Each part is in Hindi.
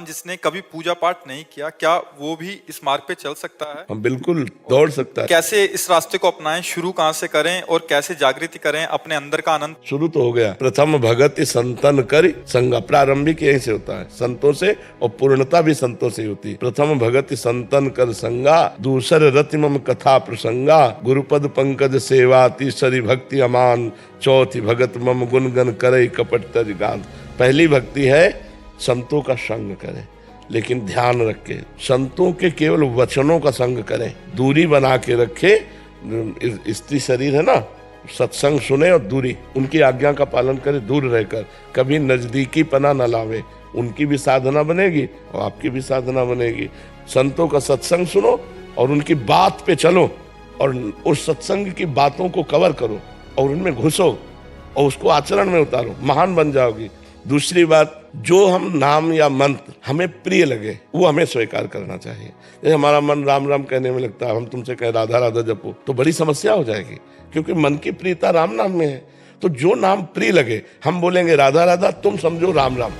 जिसने कभी पूजा पाठ नहीं किया, क्या वो भी इस मार्ग पे चल सकता है? हम बिल्कुल दौड़ सकता है। कैसे इस रास्ते को अपनाएं, शुरू कहाँ से करें और कैसे जागृति करें अपने अंदर का आनंद? शुरू तो हो गया, प्रथम भगत संतन कर संगा, प्रारंभिक यहीं से होता है, संतों से, और पूर्णता भी संतों से होती है। प्रथम भगत संतन कर संगा, दूसर रति मम कथा प्रसंगा, गुरुपद पंकज सेवा, तीसरी भक्ति अमान, चौथी भगत मम गुणगन करे कपट तज गान। पहली भक्ति है संतों का संग करें, लेकिन ध्यान रखे संतों के केवल वचनों का संग करें, दूरी बना के रखे। स्त्री शरीर है ना, सत्संग सुने और दूरी, उनकी आज्ञा का पालन करे, दूर रहकर कभी नजदीकी पना न लावे। उनकी भी साधना बनेगी और आपकी भी साधना बनेगी। संतों का सत्संग सुनो और उनकी बात पे चलो और उस सत्संग की बातों को कवर करो और उनमें घुसो और उसको आचरण में उतारो, महान बन जाओगी। दूसरी बात, जो हम नाम या मंत्र हमें प्रिय लगे वो हमें स्वीकार करना चाहिए। जैसे हमारा मन राम राम कहने में लगता है, हम तुमसे कहें राधा राधा जपो तो बड़ी समस्या हो जाएगी, क्योंकि मन की प्रियता राम नाम में है। तो जो नाम प्रिय लगे हम बोलेंगे राधा राधा, तुम समझो राम राम,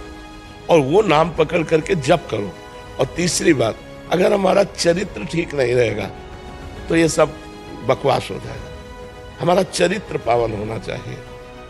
और वो नाम पकड़ करके जप करो। और तीसरी बात, अगर हमारा चरित्र ठीक नहीं रहेगा तो ये सब बकवास हो जाएगा। हमारा चरित्र पावन होना चाहिए।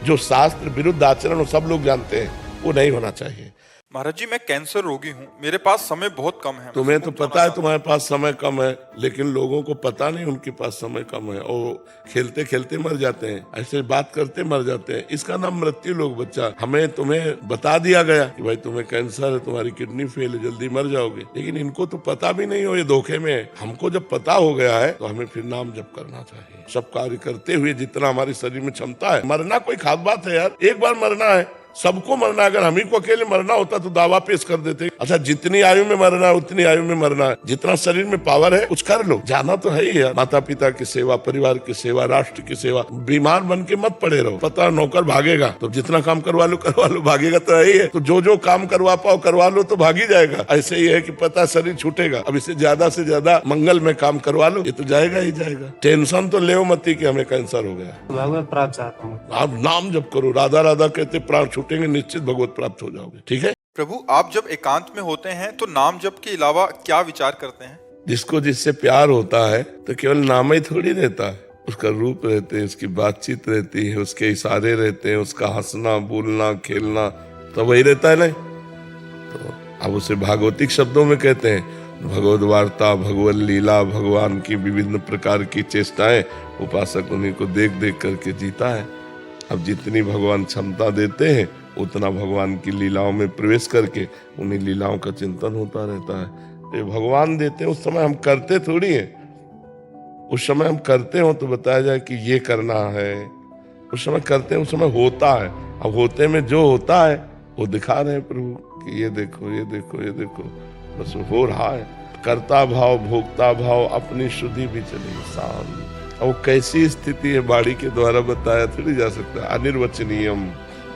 जो शास्त्र विरुद्ध आचरण वो सब लोग जानते हैं, वो नहीं होना चाहिए। महाराज जी, मैं कैंसर रोगी हूँ, मेरे पास समय बहुत कम है। तुम्हें तो पता है तुम्हारे पास समय कम है, लेकिन लोगों को पता नहीं उनके पास समय कम है, और खेलते खेलते मर जाते हैं, ऐसे बात करते मर जाते हैं। इसका नाम मृत्यु लोग बच्चा। हमें तुम्हें बता दिया गया कि भाई तुम्हें कैंसर है, तुम्हारी किडनी फेल है, जल्दी मर जाओगे, लेकिन इनको तो पता भी नहीं हो, ये धोखे में है। हमको जब पता हो गया है तो हमें फिर नाम जप करना चाहिए। सब कार्य करते हुए जितना हमारे शरीर में क्षमता है, मरना कोई खास बात है यार, एक बार मरना है, सबको मरना है। अगर हम ही को अकेले मरना होता तो दावा पेश कर देते। अच्छा, जितनी आयु में मरना है उतनी आयु में मरना है, जितना शरीर में पावर है कुछ कर लो, जाना तो है ही है। माता पिता की सेवा, परिवार की सेवा, राष्ट्र की सेवा। बीमार बन के मत पड़े रहो, पता नौकर भागेगा तो जितना काम करवा लो, भागेगा तो है ही है। तो जो काम करवा पाओ करवा लो तो भाग ही जाएगा। ऐसे ही है कि पता शरीर छूटेगा, अब इसे ज्यादा से ज्यादा मंगल में काम करवा लो, ये तो जाएगा ही जाएगा। टेंशन तो ले मत कि हमें कैंसर हो गया। भगवत प्राप्त चाहता हूँ। आप नाम जप करो, राधा राधा कहते प्राण छूटेंगे, निश्चित भगवत प्राप्त हो जाओगे। ठीक है प्रभु, आप जब एकांत में होते हैं तो नाम जप के अलावा क्या विचार करते हैं? जिसको जिससे प्यार होता है तो केवल नाम ही थोड़ी रहता है, उसका रूप रहते हैं, उसकी बातचीत रहती है, उसके इशारे रहते हैं, उसका हंसना बोलना खेलना तो वही रहता है। नहीं तो अब उसे भागवतिक शब्दों में कहते हैं, भगवद वार्ता, भगवत लीला, भगवान की विभिन्न प्रकार की चेष्टाएं उपासक उन्हीं को देख देख करके जीता है। अब जितनी भगवान क्षमता देते हैं उतना भगवान की लीलाओं में प्रवेश करके उन्हीं लीलाओं का चिंतन होता रहता है। ये भगवान देते हैं, उस समय हम करते थोड़ी हैं। उस समय हम करते हो तो बताया जाए कि ये करना है, उस समय करते हैं, उस समय होता है। अब होते में जो होता है वो दिखा रहे हैं प्रभु कि ये देखो ये देखो ये देखो, बस हो रहा है। कर्ता भाव भोक्ता भाव अपनी शुद्धि भी चली शान। और कैसी स्थिति है बाड़ी के द्वारा बताया थोड़ी जा सकता। अनिर्वचनीयम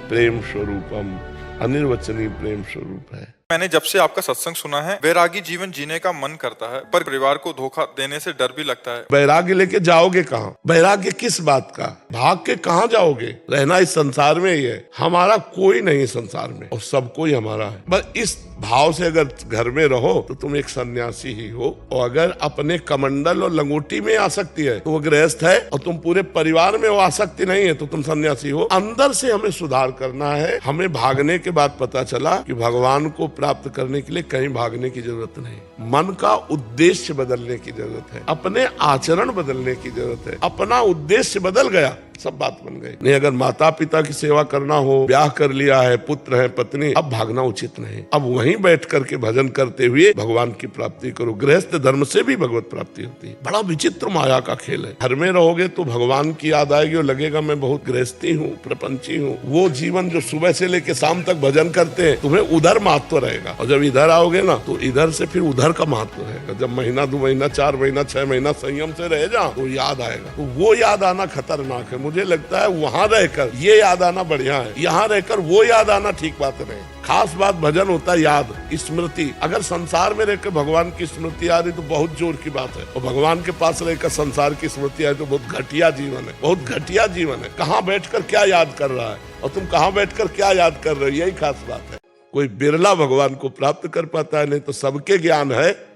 प्रेम स्वरूपम, अनिर्वचनीय प्रेम स्वरूप है। मैंने जब से आपका सत्संग सुना है, वैरागी जीवन जीने का मन करता है, पर परिवार को धोखा देने से डर भी लगता है। वैराग्य लेके जाओगे कहाँ? वैराग्य किस बात का? भाग के कहाँ जाओगे? रहना इस संसार में ही है। हमारा कोई नहीं संसार में और सब कोई हमारा है। बस इस भाव से अगर घर में रहो तो तुम एक सन्यासी ही हो, और अगर अपने कमंडल और लंगोटी में आसक्ति है तो वो गृहस्थ है, और तुम पूरे परिवार में वो आसक्ति नहीं है तो तुम सन्यासी हो। अंदर से हमें सुधार करना है। हमें भागने के बाद पता चला कि भगवान को प्राप्त करने के लिए कहीं भागने की जरूरत नहीं। मन का उद्देश्य बदलने की जरूरत है, अपने आचरण बदलने की जरूरत है। अपना उद्देश्य बदल गया, सब बात बन गई। नहीं, अगर माता पिता की सेवा करना हो, ब्याह कर लिया है, पुत्र है, पत्नी, अब भागना उचित नहीं। अब वहीं बैठ करके भजन करते हुए भगवान की प्राप्ति करो। गृहस्थ धर्म से भी भगवत प्राप्ति होती है। बड़ा विचित्र माया का खेल है। घर में रहोगे तो भगवान की याद आएगी और लगेगा मैं बहुत गृहस्थी हूँ, प्रपंची हूँ। वो जीवन जो सुबह से लेके शाम तक भजन करते हैं, तुम्हें उधर महत्व रहेगा, और जब इधर आओगे ना तो इधर से फिर उधर का महत्व रहेगा। जब महीना 2 महीना 4 महीना 6 महीना संयम से रह जाओ तो याद आएगा। तो वो याद आना खतरनाक है। मुझे लगता है वहां रहकर ये याद आना बढ़िया है, यहाँ रहकर वो याद आना ठीक बात नहीं। खास बात भजन होता है याद, स्मृति। अगर संसार में रहकर भगवान की स्मृति आ रही तो बहुत जोर की बात है, और भगवान के पास रहकर संसार की स्मृति आ रही तो बहुत घटिया जीवन है, बहुत घटिया जीवन है। कहाँ बैठकर क्या याद कर रहा है और तुम कहाँ बैठकर क्या याद कर रहे हो, यही खास बात है। कोई बिरला भगवान को प्राप्त कर पाता है, नहीं तो सबके ज्ञान है।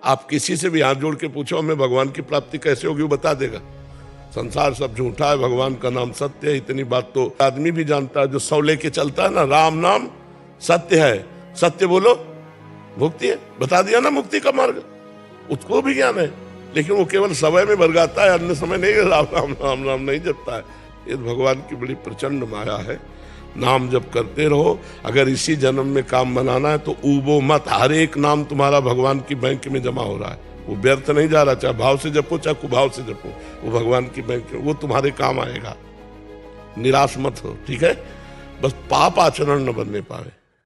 आप किसी से भी हाथ जोड़ के पूछो हमें भगवान की प्राप्ति कैसे होगी, वो बता देगा। संसार सब झूठा है, भगवान का नाम सत्य है, इतनी बात तो आदमी भी जानता है जो 100 लेके चलता है ना, राम नाम सत्य है, सत्य बोलो मुक्ति है, बता दिया ना मुक्ति का मार्ग, उसको भी ज्ञान है। लेकिन वो केवल समय में बरगाता है, अन्य समय नहीं राम राम राम राम नहीं जपता है। ये भगवान की बड़ी प्रचंड माया है। नाम जप करते रहो। अगर इसी जन्म में काम बनाना है तो ऊबो मत, हर एक नाम तुम्हारा भगवान की बैंक में जमा हो रहा है, वो व्यर्थ नहीं जा रहा। चाहे भाव से जपो चाहे कुभाव से जपो, वो भगवान की बैंक में, वो तुम्हारे काम आएगा। निराश मत हो, ठीक है। बस पाप आचरण न बनने पावे।